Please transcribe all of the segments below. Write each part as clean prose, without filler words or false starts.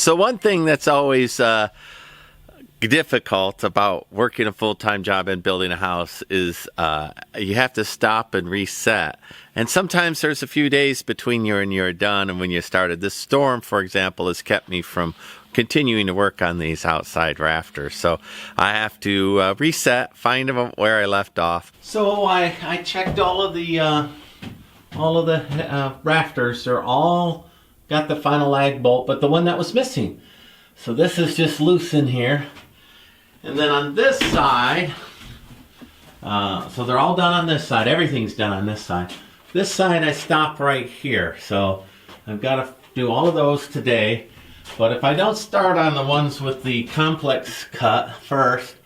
So one thing that's always difficult about working a full-time job and building a house is you have to stop and reset. And sometimes there's a few days between you're done and when you started. This storm, for example, has kept me from continuing to work on these outside rafters. So I have to reset, find them where I left off. So I checked all of the rafters. They're all got the final lag bolt, but the one that was missing. So this is just loose in here. And then on this side, so they're all done on this side. Everything's done on this side. This side I stop right here. So I've got to do all of those today. But if I don't start on the ones with the complex cut first,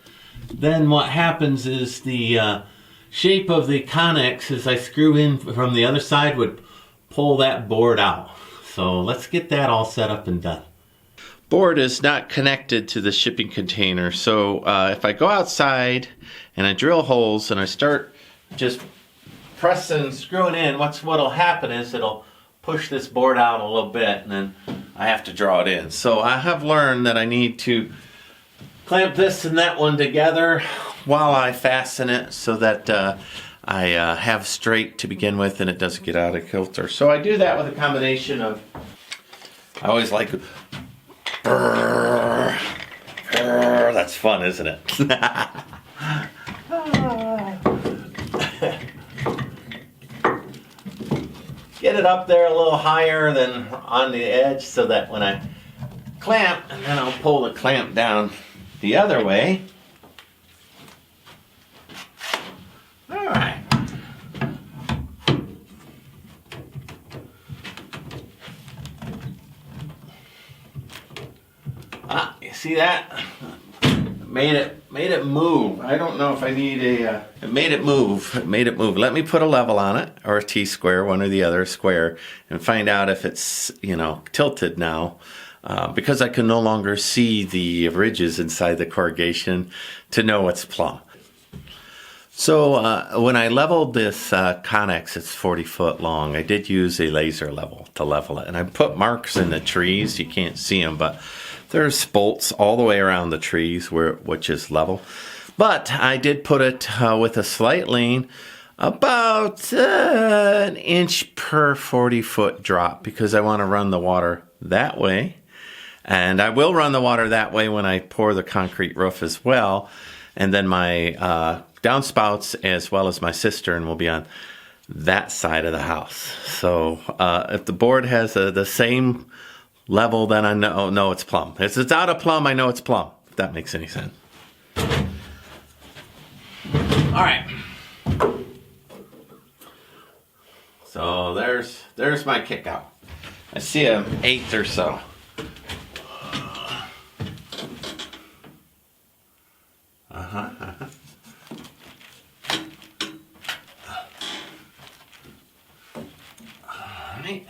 then what happens is the shape of the Conex as I screw in from the other side would pull that board out. So let's get that all set up and done. Board is not connected to the shipping container, so if I go outside and I drill holes and I start just pressing, screwing in, what'll happen is it'll push this board out a little bit and then I have to draw it in. So I have learned that I need to clamp this and that one together while I fasten it so that I have straight to begin with and it doesn't get out of kilter. So I do that with a combination of, I always like, that's fun, isn't it? Get it up there a little higher than on the edge so that when I clamp, and then I'll pull the clamp down the other way. All right. You see that? Made it move. I don't know if I need a. It made it move. It made it move. Let me put a level on it, or a T-square, one or the other, square, and find out if it's tilted now, because I can no longer see the ridges inside the corrugation to know it's plumb. So when I leveled this Conex, it's 40 foot long. I did use a laser level to level it, and I put marks in the trees. You can't see them, but there's bolts all the way around the trees which is level. But I did put it with a slight lean, about an inch per 40 foot drop, because I want to run the water that way. And I will run the water that way when I pour the concrete roof as well. And then my downspouts as well as my cistern will be on that side of the house. So if the board has the same level, then I know it's plumb. If it's out of plumb, I know it's plumb, if that makes any sense. All right. So there's my kick out. I see an 1/8 or so. All right.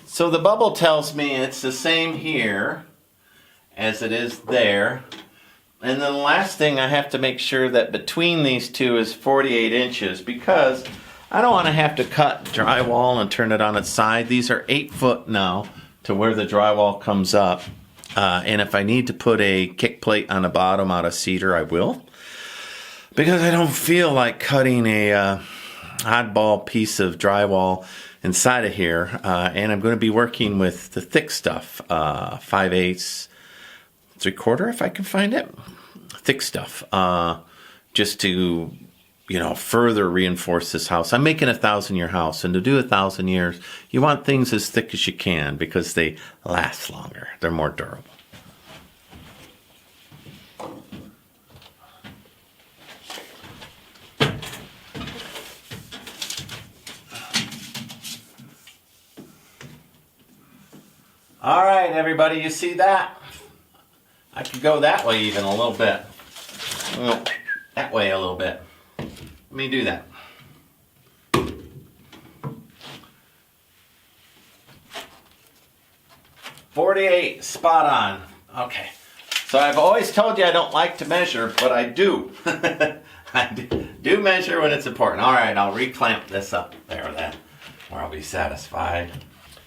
So the bubble tells me it's the same here as it is there. And then the last thing, I have to make sure that between these two is 48 inches, because I don't want to have to cut drywall and turn it on its side. These are 8 foot now to where the drywall comes up. And if I need to put a kick plate on the bottom out of cedar, I will. Because I don't feel like cutting a oddball piece of drywall inside of here, and I'm going to be working with the thick stuff, 5/8, 3/4 if I can find it, thick stuff, just to further reinforce this house. I'm making a 1,000-year house, and to do 1,000 years, you want things as thick as you can because they last longer. They're more durable. All right, everybody, you see that? I could go that way even a little bit. That way a little bit. Let me do that. 48, spot on. Okay. So I've always told you I don't like to measure, but I do. I do measure when it's important. All right, I'll reclamp this up there then, or I'll be satisfied.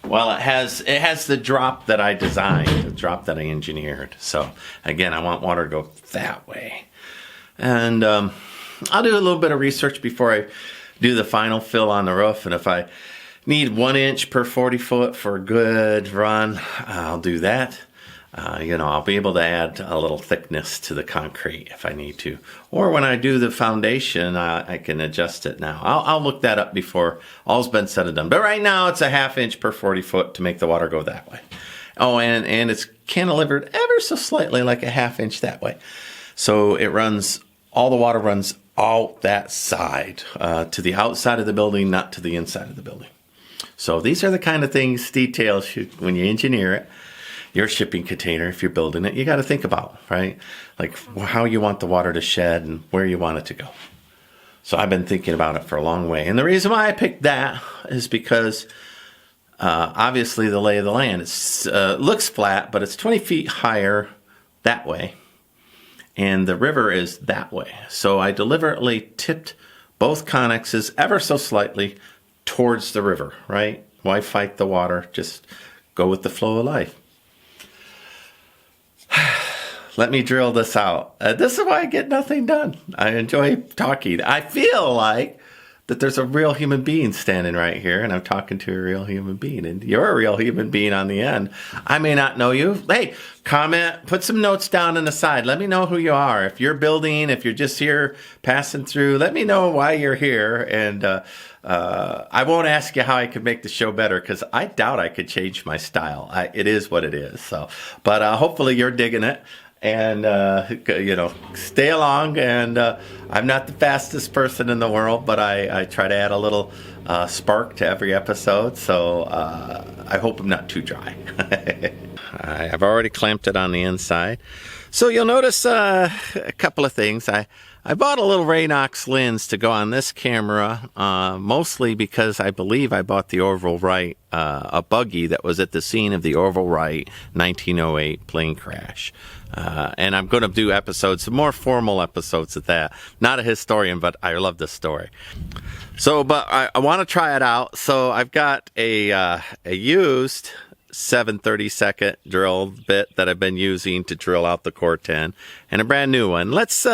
Well, it has the drop that I designed, the drop that I engineered. So again, I want water to go that way. And I'll do a little bit of research before I do the final fill on the roof. And if I need 1 inch per 40 foot for a good run, I'll do that. I'll be able to add a little thickness to the concrete if I need to. Or when I do the foundation, I can adjust it now. I'll look that up before all's been said and done. But right now, it's a 1/2 inch per 40 foot to make the water go that way. Oh, and it's cantilevered ever so slightly, like a 1/2 inch that way. So all the water runs out that side, to the outside of the building, not to the inside of the building. So these are the kind of things, details, when you engineer it, your shipping container, if you're building it, you got to think about, right? Like how you want the water to shed and where you want it to go. So I've been thinking about it for a long way. And the reason why I picked that is because obviously the lay of the land, it looks flat, but it's 20 feet higher that way. And the river is that way. So I deliberately tipped both Conexes ever so slightly towards the river, right? Why fight the water? Just go with the flow of life. Let me drill this out. This is why I get nothing done. I enjoy talking. I feel like that there's a real human being standing right here, and I'm talking to a real human being, and you're a real human being on the end. I may not know you. Hey, comment, put some notes down on the side. Let me know who you are. If you're building, if you're just here passing through, let me know why you're here. And I won't ask you how I could make the show better, because I doubt I could change my style. It is what it is. So, but hopefully you're digging it. And, stay along. And I'm not the fastest person in the world, but I try to add a little spark to every episode. So I hope I'm not too dry. I've already clamped it on the inside. So you'll notice a couple of things. I bought a little Raynox lens to go on this camera, mostly because I believe I bought the Orville Wright, a buggy that was at the scene of the Orville Wright 1908 plane crash. And I'm going to do episodes, some more formal episodes of that. Not a historian, but I love this story. So, but I want to try it out. So I've got a used 7/32 drill bit that I've been using to drill out the corten, and a brand new one. Let's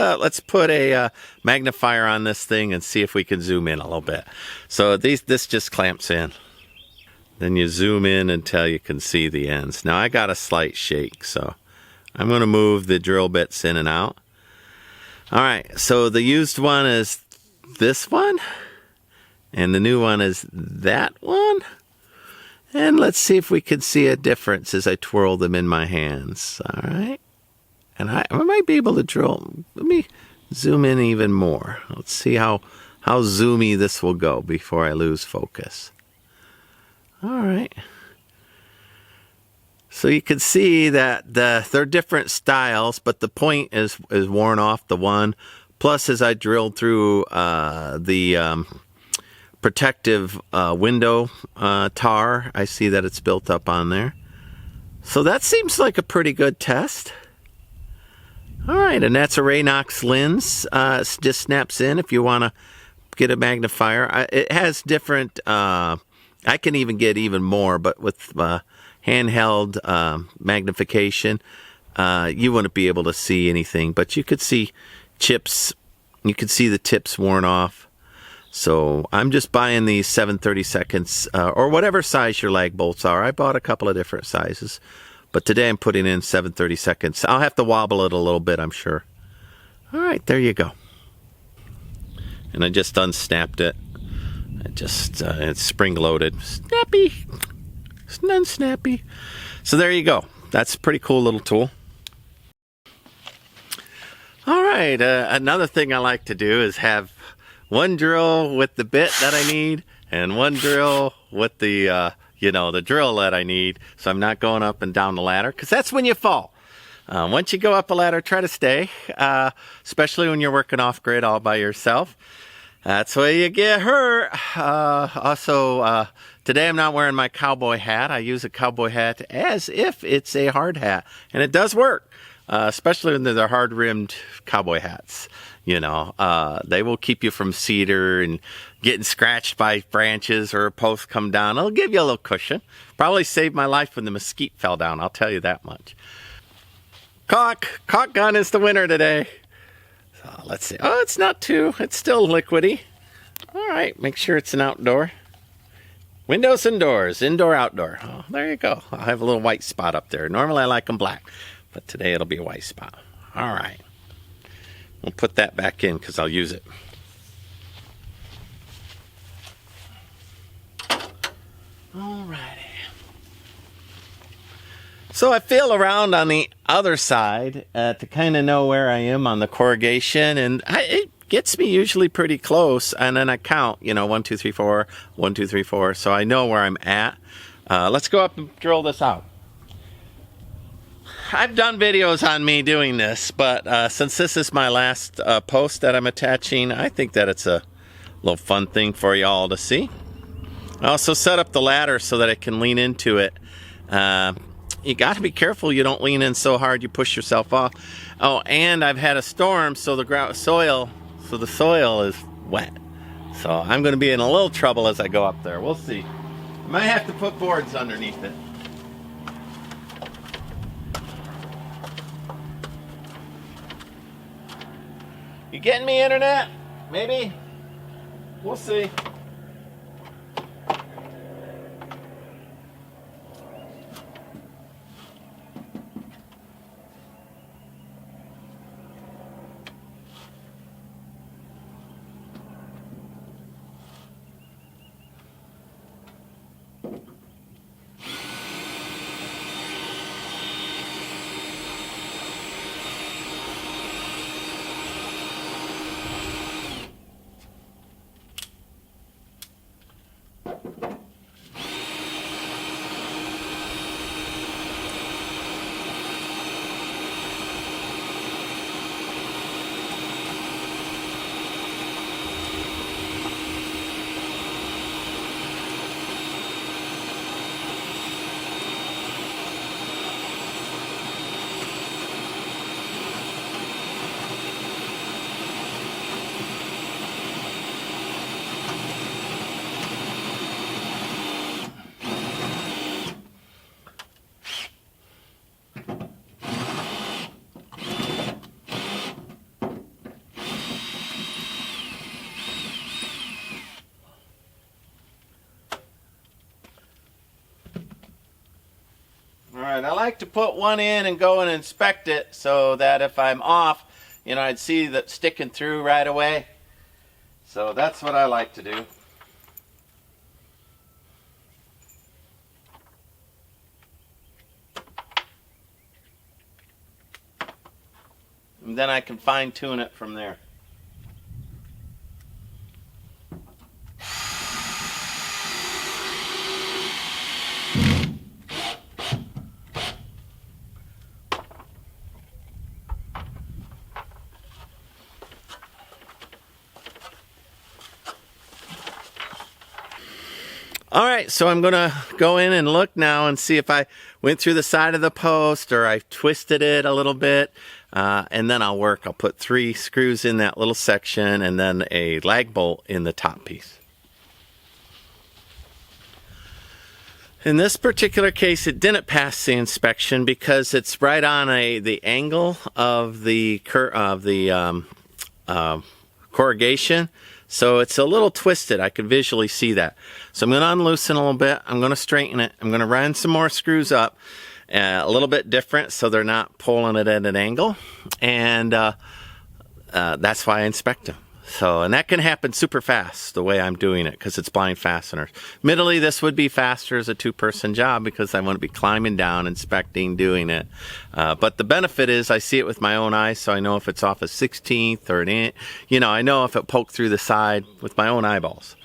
put a magnifier on this thing and see if we can zoom in a little bit. So this just clamps in. Then you zoom in until you can see the ends. Now I got a slight shake, so I'm going to move the drill bits in and out. All right, so the used one is this one, and the new one is that one. And let's see if we can see a difference as I twirl them in my hands. All right. And I might be able to drill. Let me zoom in even more. Let's see how zoomy this will go before I lose focus. All right. So you can see that they're different styles, but the point is worn off the one. Plus, as I drilled through the protective window tar, I see that it's built up on there. So that seems like a pretty good test. All right, and that's a Raynox lens. It just snaps in if you want to get a magnifier. It has different, I can even get even more, but with handheld magnification, you wouldn't be able to see anything, but you could see chips. You could see the tips worn off. So I'm just buying these 7/32 or whatever size your lag bolts are. I bought a couple of different sizes, but today I'm putting in 7/32. I'll have to wobble it a little bit, I'm sure. All right, there you go. And I just unsnapped it. It's spring loaded. Snappy. It's non-snappy. So there you go. That's a pretty cool little tool. All right, another thing I like to do is have one drill with the bit that I need, and one drill with the, the drill that I need, so I'm not going up and down the ladder, because that's when you fall. Once you go up a ladder, try to stay, especially when you're working off-grid all by yourself. That's where you get hurt. Also, today I'm not wearing my cowboy hat. I use a cowboy hat as if it's a hard hat, and it does work. especially when they're hard-rimmed cowboy hats. You know, they will keep you from cedar and getting scratched by branches or a post come down. It'll give you a little cushion. Probably saved my life when the mesquite fell down, I'll tell you that much. Caulk gun is the winner today. So let's see. Oh, it's not too, it's still liquidy. All right, make sure it's an outdoor. Windows and doors, indoor, outdoor. Oh, there you go. I'll have a little white spot up there. Normally I like them black, but today it'll be a white spot. All right. We'll put that back in because I'll use it. Alrighty. So I feel around on the other side to kind of know where I am on the corrugation, and it gets me usually pretty close, and then I count, you know, 1, 2, 3, 4, 1, 2, 3, 4, so I know where I'm at. Let's go up and drill this out. I've done videos on me doing this, but since this is my last post that I'm attaching, I think that it's a little fun thing for you all to see. I also set up the ladder so that I can lean into it. You got to be careful you don't lean in so hard you push yourself off. Oh, and I've had a storm, so the soil is wet. So I'm going to be in a little trouble as I go up there. We'll see. I might have to put boards underneath it. You getting me, internet? Maybe? We'll see. Alright, I like to put one in and go and inspect it so that if I'm off, you know, I'd see that sticking through right away. So that's what I like to do. And then I can fine tune it from there. All right, so I'm gonna go in and look now and see if I went through the side of the post or I twisted it a little bit, and then I'll work. I'll put 3 screws in that little section and then a lag bolt in the top piece. In this particular case, it didn't pass the inspection because it's right on the angle of the corrugation. So it's a little twisted. I can visually see that. So I'm going to unloosen a little bit. I'm going to straighten it. I'm going to run some more screws up, a little bit different so they're not pulling it at an angle. And that's why I inspect them. So, and that can happen super fast the way I'm doing it because it's blind fasteners. Admittedly, this would be faster as a 2-person job because I want to be climbing down, inspecting, doing it. But the benefit is I see it with my own eyes, so I know if it's off a 16th or an inch. You know, I know if it poked through the side with my own eyeballs.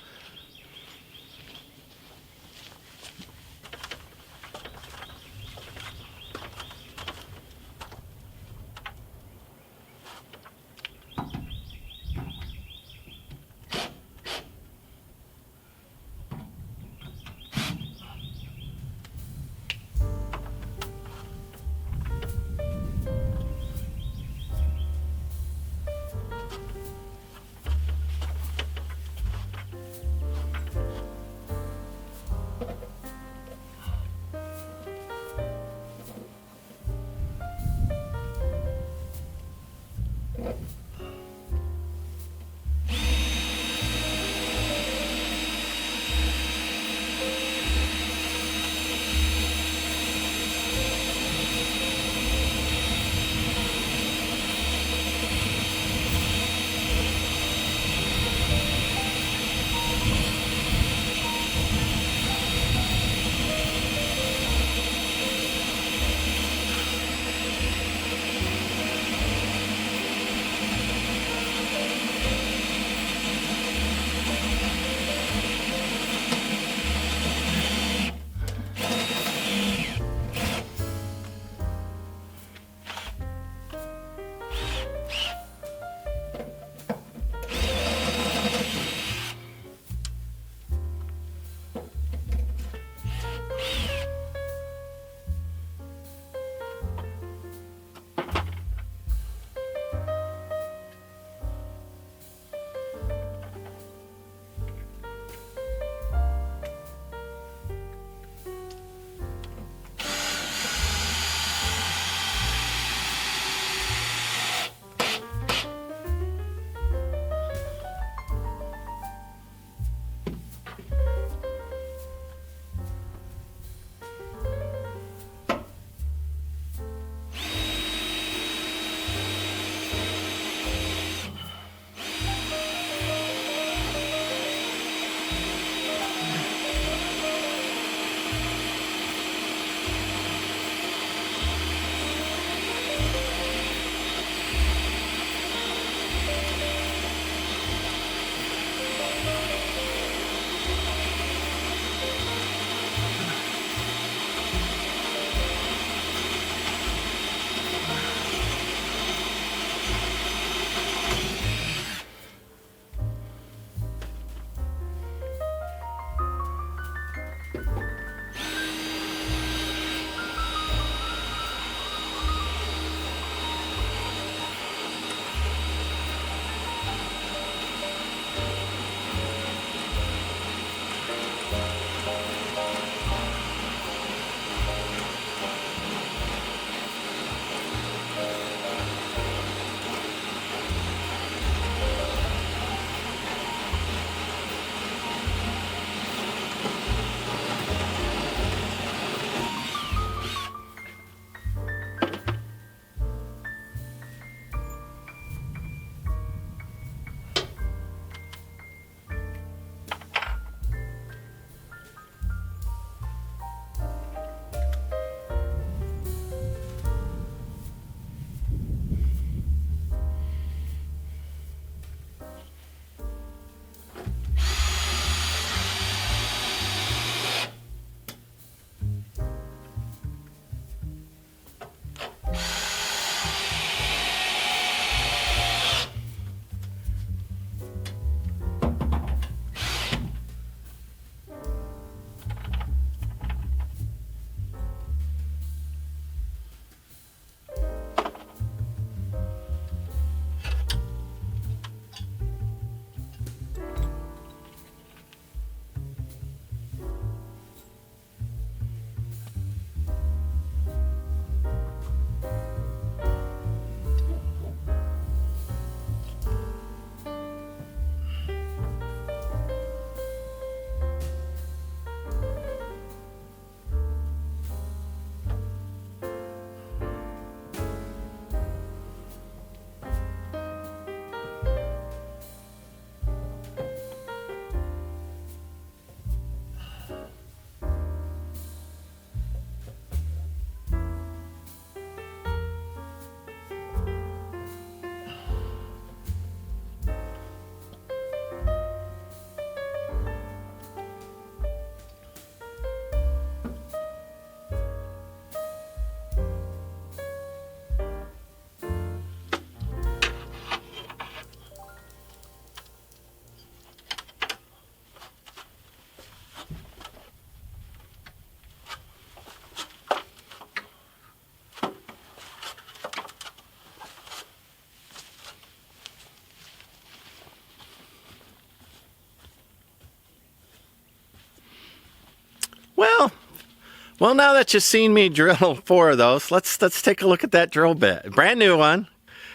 Well, now that you've seen me drill 4 of those, let's take a look at that drill bit. Brand new one.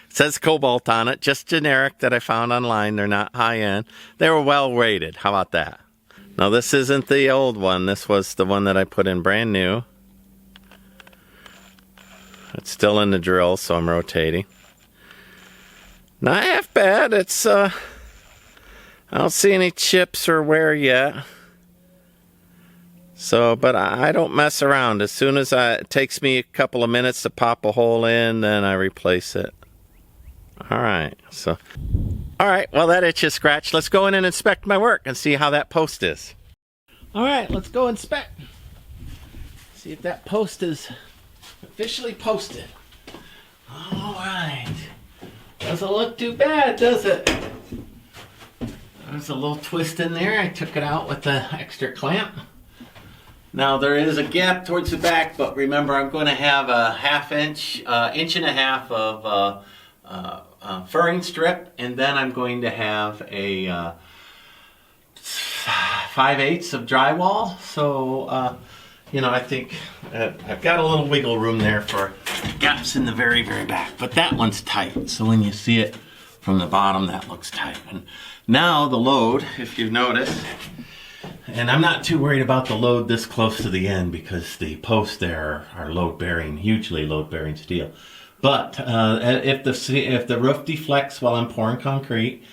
It says Cobalt on it, just generic that I found online. They're not high end. They were well rated. How about that? Now this isn't the old one. This was the one that I put in brand new. It's still in the drill, so I'm rotating. Not half bad. It's I don't see any chips or wear yet. So, but I don't mess around. As soon as it takes me a couple of minutes to pop a hole in, then I replace it. All right, well, that itch is scratched. Let's go in and inspect my work and see how that post is. All right, let's go inspect. See if that post is officially posted. All right. Doesn't look too bad, does it? There's a little twist in there. I took it out with the extra clamp. Now there is a gap towards the back, but remember I'm going to have a half-inch, inch and a half of furring strip, and then I'm going to have a 5/8 of drywall. So, you know, I think I've got a little wiggle room there for gaps in the very, very back. But that one's tight, so when you see it from the bottom, that looks tight. And now the load, if you notice, and I'm not too worried about the load this close to the end because the posts there are load-bearing, hugely load-bearing steel. But if the roof deflects while I'm pouring concrete,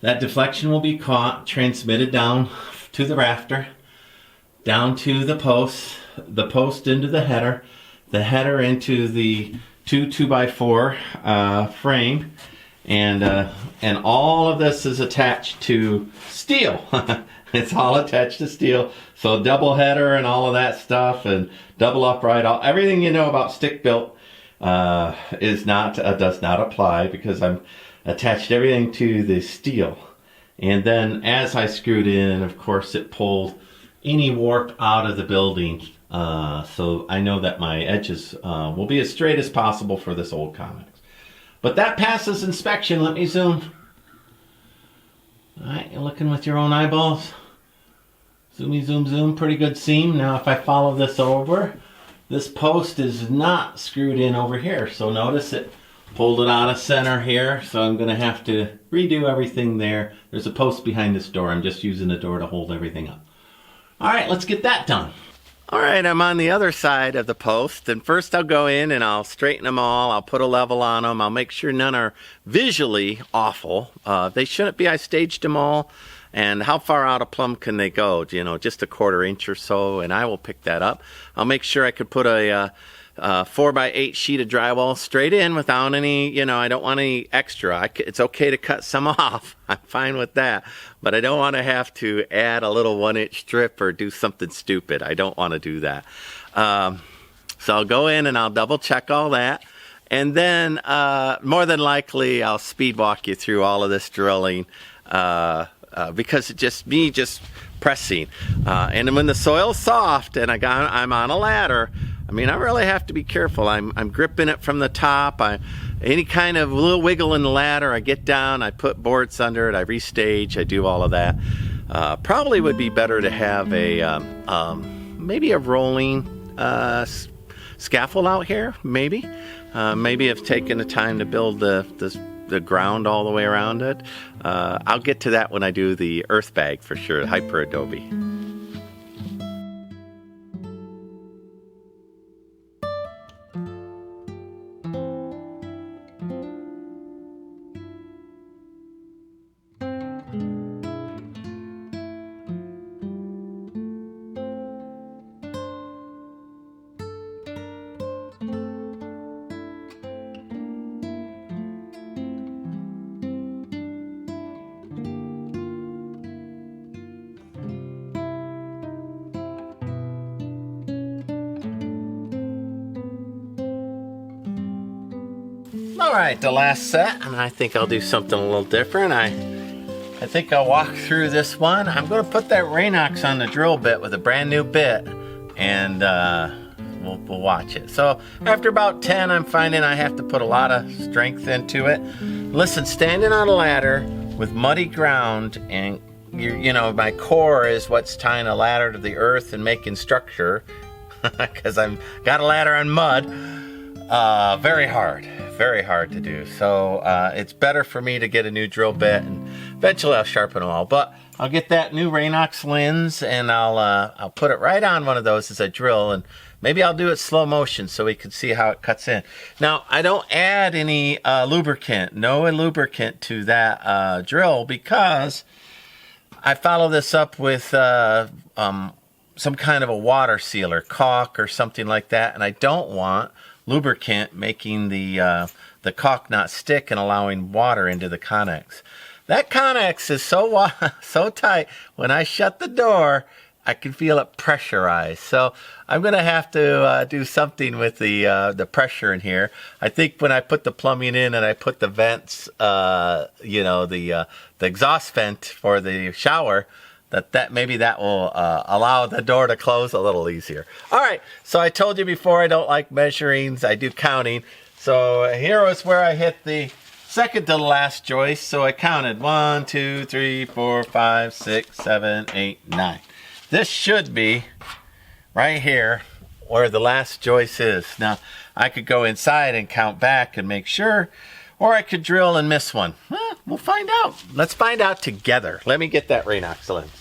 that deflection will be caught, transmitted down to the rafter, down to the post into the header into the 2x4 frame, and all of this is attached to steel. It's all attached to steel. So double header and all of that stuff, and double upright, everything you know about stick built does not apply, because I'm attached everything to the steel. And then as I screwed in, of course, it pulled any warp out of the building. So I know that my edges will be as straight as possible for this old Conex. But that passes inspection. Let me zoom. All right, you're looking with your own eyeballs. Zoomy, zoom, zoom. Pretty good seam. Now if I follow this over, this post is not screwed in over here. So notice it pulled it out of center here. So I'm going to have to redo everything there. There's a post behind this door. I'm just using the door to hold everything up. All right, let's get that done. All right, I'm on the other side of the post, and first I'll go in and I'll straighten them all. I'll put a level on them. I'll make sure none are visually awful. They shouldn't be. I staged them all. And how far out of plumb can they go? You know, just a 1/4 inch or so, and I will pick that up. I'll make sure I could put a 4x8 sheet of drywall straight in without any, you know, I don't want any extra. It's okay to cut some off. I'm fine with that. But I don't want to have to add a little 1-inch strip or do something stupid. I don't want to do that. So I'll go in and I'll double check all that. And then more than likely I'll speed walk you through all of this drilling because it's just pressing. And when the soil's soft and I'm on a ladder, I mean, I really have to be careful. I'm gripping it from the top. Any kind of little wiggle in the ladder, I get down, I put boards under it, I restage, I do all of that. Probably would be better to have a maybe a rolling scaffold out here, maybe. Maybe I've taken the time to build the ground all the way around it. I'll get to that when I do the earth bag for sure, hyper adobe. All right, the last set, and I think I'll do something a little different. I think I'll walk through this one. I'm going to put that Rainox on the drill bit with a brand new bit, and we'll watch it. So after about 10, I'm finding I have to put a lot of strength into it. Listen, standing on a ladder with muddy ground, and you know, my core is what's tying a ladder to the earth and making structure. because I've got a ladder on mud. Very hard to do. So it's better for me to get a new drill bit, and eventually I'll sharpen them all. But I'll get that new Raynox lens, and I'll put it right on one of those as I drill, and maybe I'll do it slow motion so we can see how it cuts in. Now, I don't add any lubricant, no lubricant to that drill, because I follow this up with some kind of a water sealer, caulk or something like that, and I don't want lubricant making the caulk not stick and allowing water into the Conex. That Conex is so tight. When I shut the door, I can feel it pressurized. So I'm going to have to do something with the pressure in here. I think when I put the plumbing in and I put the vents, the exhaust vent for the shower, that maybe that will allow the door to close a little easier. All right, so I told you before I don't like measurings. I do counting. So here was where I hit the second to the last joist. So I counted 1, 2, 3, 4, 5, 6, 7, 8, 9. This should be right here where the last joist is. Now, I could go inside and count back and make sure, or I could drill and miss one. Well, we'll find out. Let's find out together. Let me get that Raynox lens.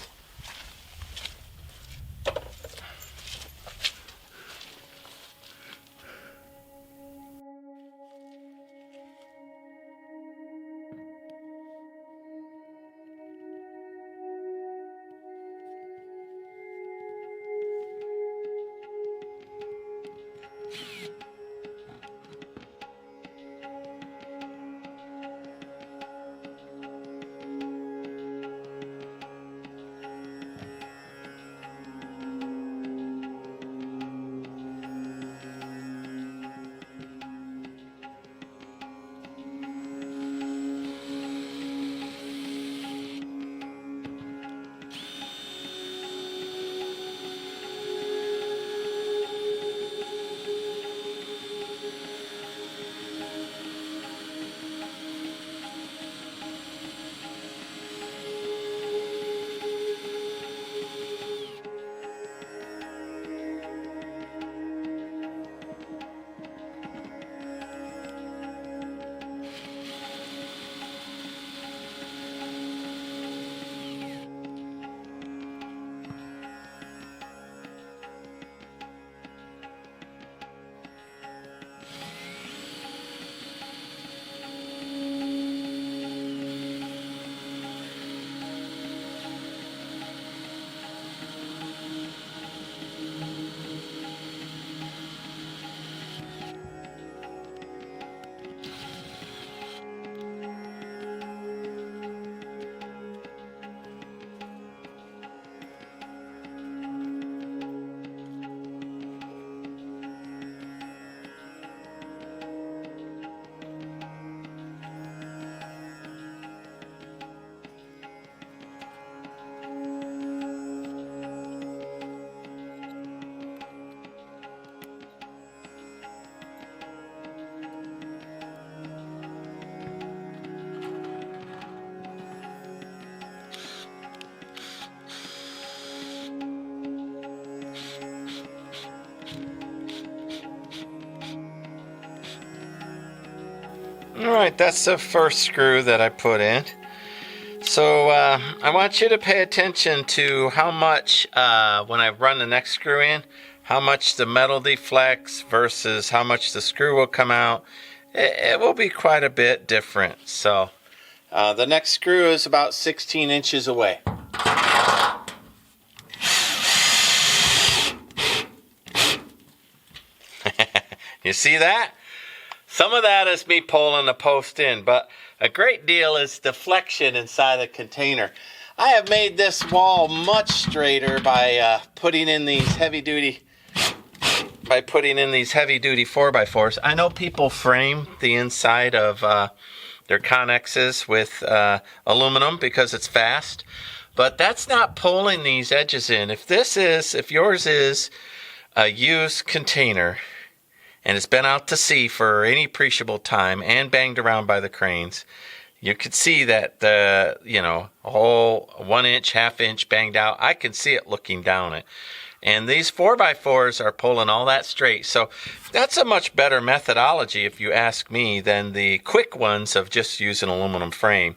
All right, that's the first screw that I put in. So I want you to pay attention to how much, when I run the next screw in, how much the metal deflects versus how much the screw will come out. It will be quite a bit different. So the next screw is about 16 inches away. You see that? Some of that is me pulling the post in, but a great deal is deflection inside the container. I have made this wall much straighter by putting in these heavy-duty 4x4s. I know people frame the inside of their Conexes with aluminum because it's fast, but that's not pulling these edges in. If yours is a used container, and it's been out to sea for any appreciable time and banged around by the cranes, you could see that the, a whole 1 inch, half inch banged out. I can see it looking down it. And these 4x4s are pulling all that straight. So that's a much better methodology, if you ask me, than the quick ones of just using aluminum frame.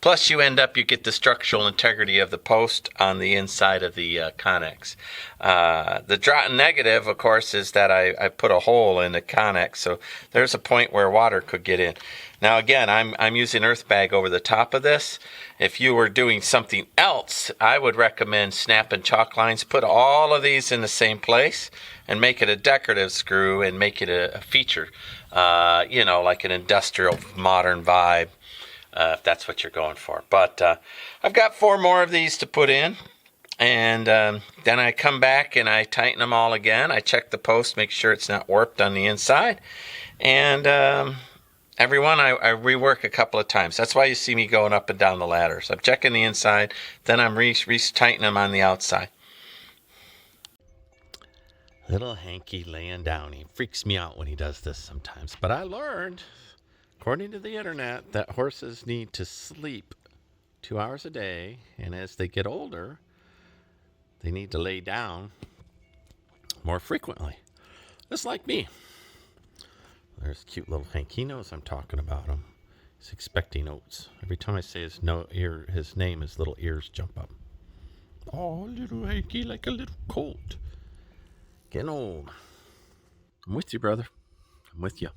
Plus, you get the structural integrity of the post on the inside of the Conex. The negative, of course, is that I put a hole in the Conex, so there's a point where water could get in. Now, again, I'm using earth bag over the top of this. If you were doing something else, I would recommend snapping chalk lines. Put all of these in the same place and make it a decorative screw and make it a feature, like an industrial modern vibe. If that's what you're going for. But I've got 4 more of these to put in. And then I come back and I tighten them all again. I check the post, make sure it's not warped on the inside. And every one I rework a couple of times. That's why you see me going up and down the ladder. So I'm checking the inside, then I'm tightening them on the outside. Little Hanky laying down. He freaks me out when he does this sometimes. But I learned, according to the internet, that horses need to sleep 2 hours a day, and as they get older, they need to lay down more frequently. Just like me. There's cute little Hank. He knows I'm talking about him. He's expecting oats. Every time I say his name, his little ears jump up. Oh, little Hanky, like a little colt. Getting old. I'm with you, brother. I'm with you.